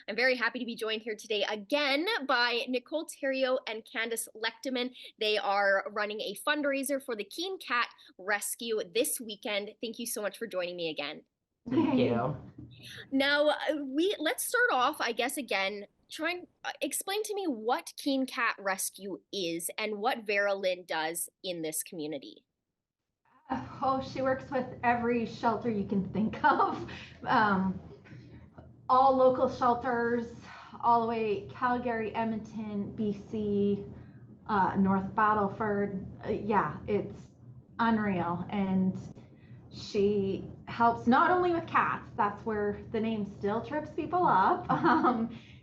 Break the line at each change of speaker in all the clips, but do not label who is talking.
I'm very happy to be joined here today again by Nicole Terrio and Candace Lechterman. They are running a fundraiser for the Keen Cat Rescue this weekend. Thank you so much for joining me again.
Thank you.
Now, let's start off, I guess, again, trying explain to me what Keen Cat Rescue is and what Vera Lynn does in this community.
Oh, she works with every shelter you can think of. All local shelters, all the way Calgary, Edmonton, BC, North Battleford. Yeah, it's unreal. And she helps not only with cats, that's where the name still trips people up.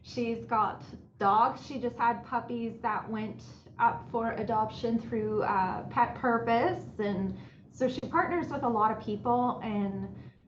She's got dogs. She just had puppies that went up for adoption through Pet Purpose. And so she partners with a lot of people, and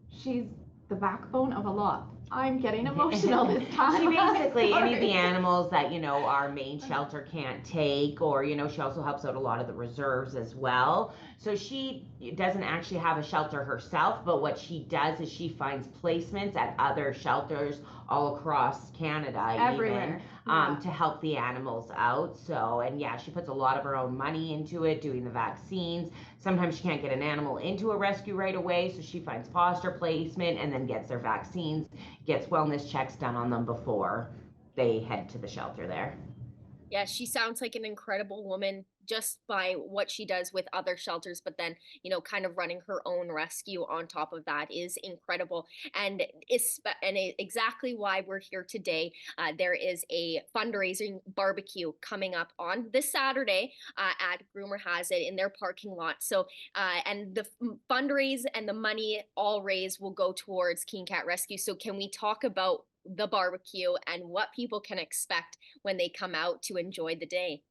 she's the backbone of a lot. I'm getting emotional this time.
She basically, any of the animals that, our main shelter can't take, or, she also helps out a lot of the reserves as well. So she doesn't actually have a shelter herself, but what she does is she finds placements at other shelters all across Canada,
Everywhere.
to help the animals out. So, and yeah, she puts a lot of her own money into it, doing the vaccines. Sometimes she can't get an animal into a rescue right away, so she finds foster placement and then gets their vaccines, gets wellness checks done on them before they head to the shelter there.
Yeah, she sounds like an incredible woman just by what she does with other shelters, but then, kind of running her own rescue on top of that is incredible. And exactly why we're here today. There is a fundraising barbecue coming up on this Saturday at Groomer Has It in their parking lot. So, and the fundraise and the money all raised will go towards Keen Cat Rescue. So can we talk about the barbecue and what people can expect when they come out to enjoy the day?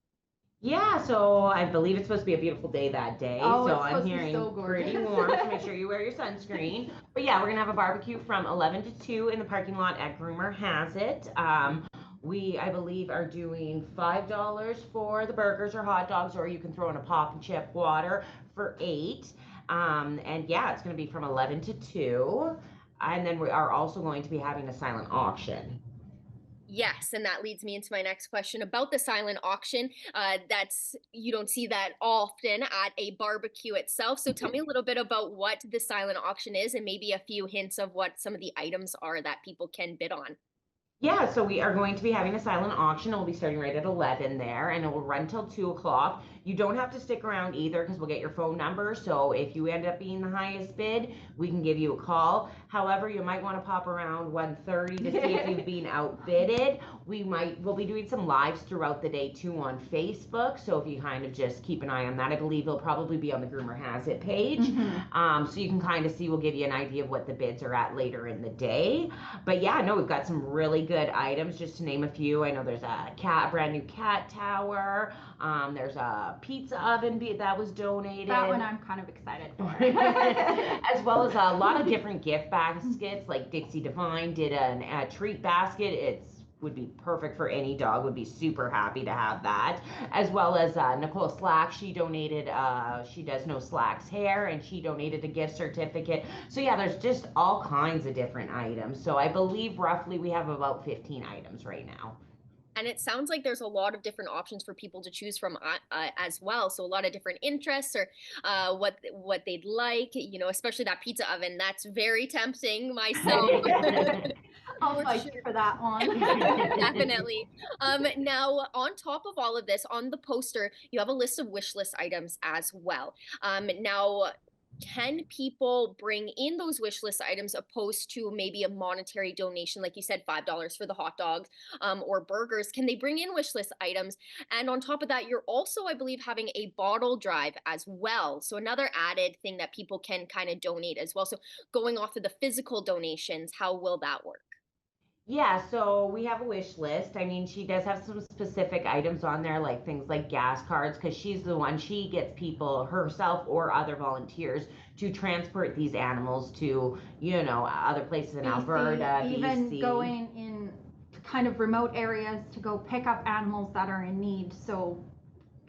Yeah, so I believe it's supposed to be a beautiful day that day.
Oh,
so
it's
I'm
supposed to be
hearing
so gorgeous.
pretty warm, so make sure you wear your sunscreen. But yeah, we're gonna have a barbecue from 11 to 2 in the parking lot at Groomer Has It. We, I believe, are doing $5 for the burgers or hot dogs, or you can throw in a pop and chip water for 8. And yeah, it's gonna be from 11 to 2. And then we are also going to be having a silent auction.
Yes, and that leads me into my next question about the silent auction. You don't see that often at a barbecue itself. So tell me a little bit about what the silent auction is and maybe a few hints of what some of the items are that people can bid on.
Yeah, so we are going to be having a silent auction. It will be starting right at 11 there, and it will run till 2 o'clock. You don't have to stick around either because we'll get your phone number. So if you end up being the highest bid, we can give you a call. However, you might want to pop around 1:30 to see if you've been outbidded. We'll be doing some lives throughout the day too on Facebook. So if you kind of just keep an eye on that, I believe it'll probably be on the Groomer Has It page. So you can kind of see, we'll give you an idea of what the bids are at later in the day. But yeah, no, we've got some really good items, just to name a few. I know there's a brand new cat tower. There's a pizza oven that was donated.
That one I'm kind of excited for.
As well as a lot of different gift baskets, like Dixie Divine did a treat basket. Would be perfect for any dog, would be super happy to have that. As well as Nicole Slack, she donated, she does No Slacks hair, and she donated a gift certificate. So yeah, there's just all kinds of different items. So I believe roughly we have about 15 items right now.
And it sounds like there's a lot of different options for people to choose from as well. So a lot of different interests or what they'd like, especially that pizza oven. That's very tempting myself.
I'll fight you for that one.
Definitely. Now, on top of all of this, on the poster, you have a list of wish list items as well. Now, can people bring in those wish list items opposed to maybe a monetary donation, like you said, $5 for the hot dogs or burgers? Can they bring in wish list items? And on top of that, you're also, I believe, having a bottle drive as well. So another added thing that people can kind of donate as well. So going off of the physical donations, how will that work?
Yeah, so we have a wish list. I mean, she does have some specific items on there, like things like gas cards, because she's the one, she gets people herself or other volunteers to transport these animals to, other places in
BC,
Alberta,
even
BC.
going in kind of remote areas to go pick up animals that are in need. So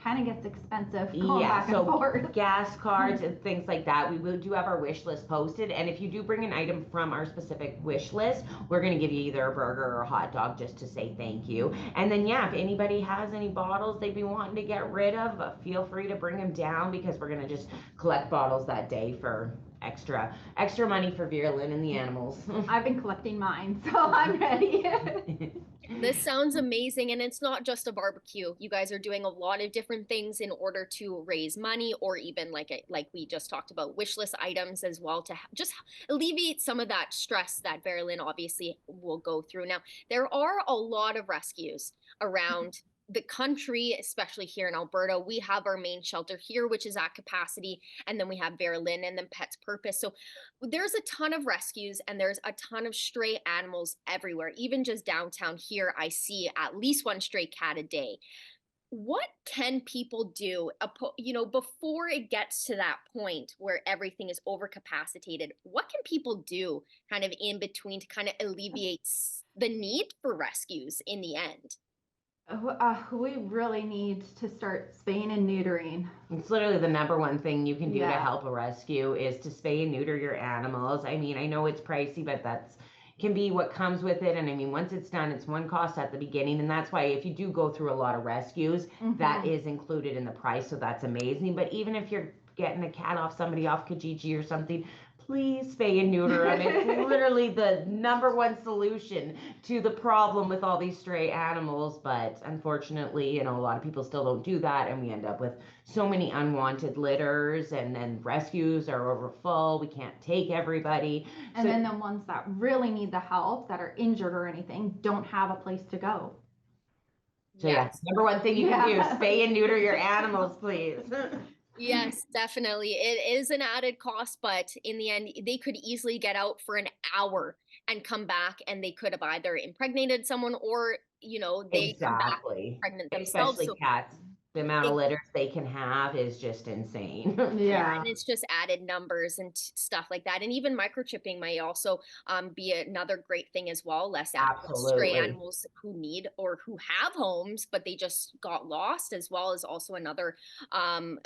kind of gets expensive going
Yeah,
back and
so
forth.
gas cards and things like that, do have our wish list posted. And if you do bring an item from our specific wish list, we're going to give you either a burger or a hot dog just to say thank you. And then, yeah, if anybody has any bottles they'd be wanting to get rid of, feel free to bring them down because we're going to just collect bottles that day for extra money for Veerlyn and the animals.
I've been collecting mine, so I'm ready.
This sounds amazing, and it's not just a barbecue. You guys are doing a lot of different things in order to raise money, or even like we just talked about, wish list items as well to just alleviate some of that stress that Verilyn obviously will go through. Now, there are a lot of rescues around the country, especially here in Alberta. We have our main shelter here, which is at capacity, and then we have Verilyn and then Pets Purpose. So there's a ton of rescues and there's a ton of stray animals everywhere. Even just downtown here, I see at least one stray cat a day. What can people do, before it gets to that point where everything is overcapacitated? What can people do kind of in between to kind of alleviate the need for rescues in the end?
We really need to start spaying and neutering.
It's literally the number one thing you can do to
Yeah.
help a rescue is to spay and neuter your animals. I mean, I know it's pricey, but that's can be what comes with it. And I mean, once it's done, it's one cost at the beginning. And that's why if you do go through a lot of rescues, that is included in the price. So that's amazing. But even if you're getting a cat off somebody off Kijiji or something, please spay and neuter them. It's literally the number one solution to the problem with all these stray animals. But unfortunately, a lot of people still don't do that. And we end up with so many unwanted litters, and then rescues are over full. We can't take everybody.
And then the ones that really need the help, that are injured or anything, don't have a place to go.
So yeah, number one thing you can do, spay and neuter your animals, please.
Yes, definitely. It is an added cost, but in the end, they could easily get out for an hour and come back, and they could have either impregnated someone or, they come back
Exactly.
pregnant themselves.
Especially
So
cats. The amount of litters they can have is just insane.
yeah, and it's just added numbers and stuff like that. And even microchipping might also be another great thing as well. Less stray
Absolutely.
animals who need or who have homes, but they just got lost, as well as also another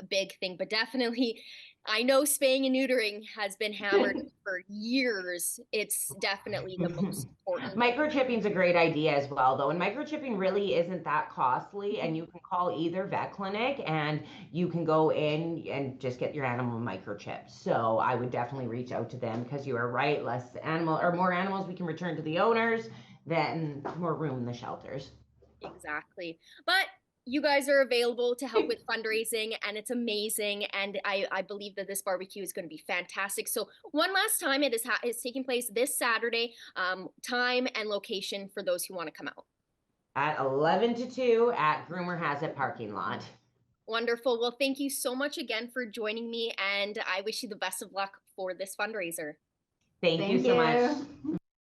big thing. But definitely, I know spaying and neutering has been hammered for years. It's definitely the most important.
Microchipping is a great idea as well, though. And microchipping really isn't that costly. And you can call either vet clinic and you can go in and just get your animal microchipped. So I would definitely reach out to them because you are right. More animals we can return to the owners, then more room in the shelters.
Exactly. But you guys are available to help with fundraising, and it's amazing. And I believe that this barbecue is going to be fantastic. So one last time, it's taking place this Saturday, time and location for those who want to come out.
At 11 to 2 at Groomer Has It parking lot.
Wonderful. Well, thank you so much again for joining me, and I wish you the best of luck for this fundraiser.
Thank you so much.